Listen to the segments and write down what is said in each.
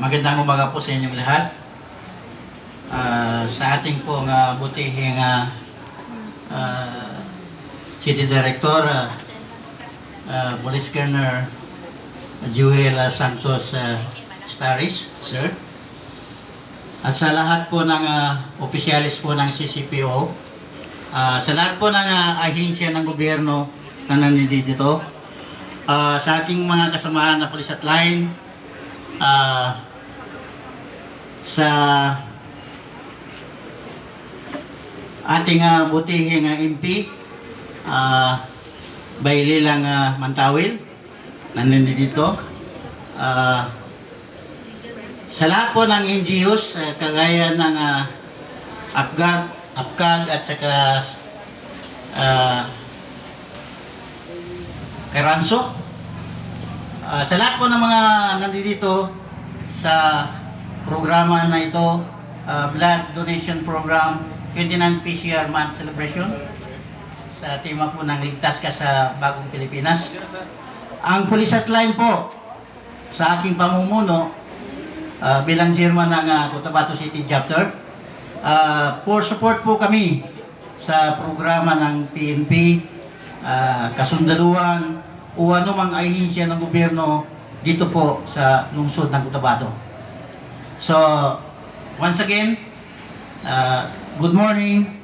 Magandang umaga po sa inyong lahat. Sa ating pong butihing City Director, Police Colonel Joel Santos Staris, sir. At sa lahat po ng opisyalis po ng CCPO, sa lahat po ng ahensya ng gobyerno na nandito, sa ating mga kasamahan na pulis at line, sa ating butihing MP, Baylilang Mantawil, nandito. Sa lahat po ng NGOs, kagaya ng APCAG at saka Karanso. Sa lahat po ng mga nandito sa programa na ito, Blood Donation Program 29 PCR Month Celebration sa tema po ng Ligtas Ka sa Bagong Pilipinas. Ang Police at Line po sa aking pamumuno bilang chairman ng Cotabato City Chapter, for support po kami sa programa ng PNP, kasundaluhan o anumang ahensya ng gobyerno dito po sa lungsod ng Cotabato. So, once again, good morning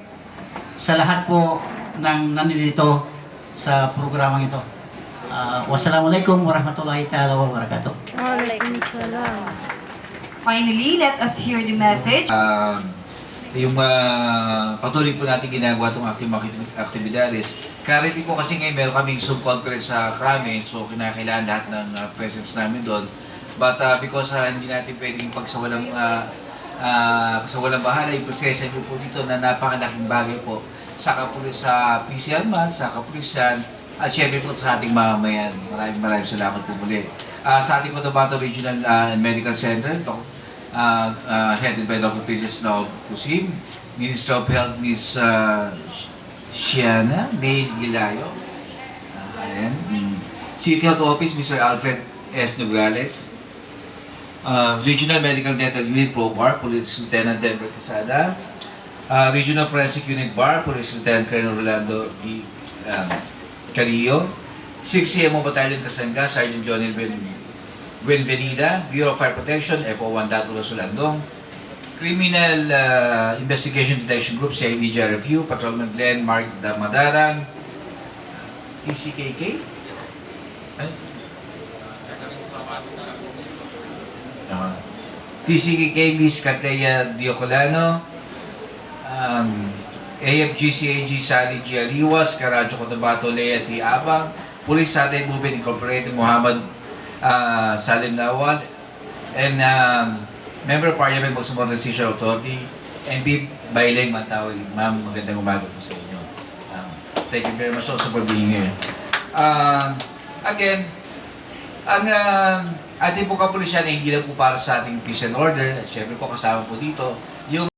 sa lahat po ng nandito sa programang ito. Wassalamualaikum warahmatullahi ta'ala wabarakatuh. Waalaikumsalam. Finally, let us hear the message. Yung patuloy po natin ginagawa itong aktibidades. Currently po kasi ngayon meron kaming sub-conference sa Krame, so kinakailangan lahat ng presence namin doon. But because hindi natin pwedeng pagsawalang bahala, yung presensya nyo po dito na napakalaking bagay po sa PCR Month, sa kapulisan, at syempre po sa ating mamamayan. Maraming salamat po muli. Sa ating Cotabato Regional Medical Center, headed by Dr. Princess Laog Kusim, Minister of Health, Ms. Shiana May Gilayo, City Health Office, Mr. Alfred S. Nograles, Regional Medical Dental Unit ProBAR, Police Lieutenant Denver Quesada, Regional Forensic Unit BAR, Police Lieutenant Colonel Rolando D. Carillo, 6 CMO Battalion Kasanga, Sergeant Johnny Buenvenida, Bureau of Fire Protection, FO1 Dato Sulandong, Criminal Investigation Detection Group, CID Review, Patrolman Glenn Mark Damadara, TCKK, TCKK, Miss Catleya Diocolano, AFGCAG Sally G. Aliwas, Karadyo Cotabato Lea T. Abang, Police Satellite Movement Incorporated Muhammad Salim Lawal, and Member of Parliament Bangsamoro Transition Authority, MP Baylilang Mantawil. Ma'am, magandang umaga po sa inyo. Thank you very much also for being here. Again, ang ating po kapulisyan ay hindi lang po para sa ating peace and order, at syempre po kasama po dito yung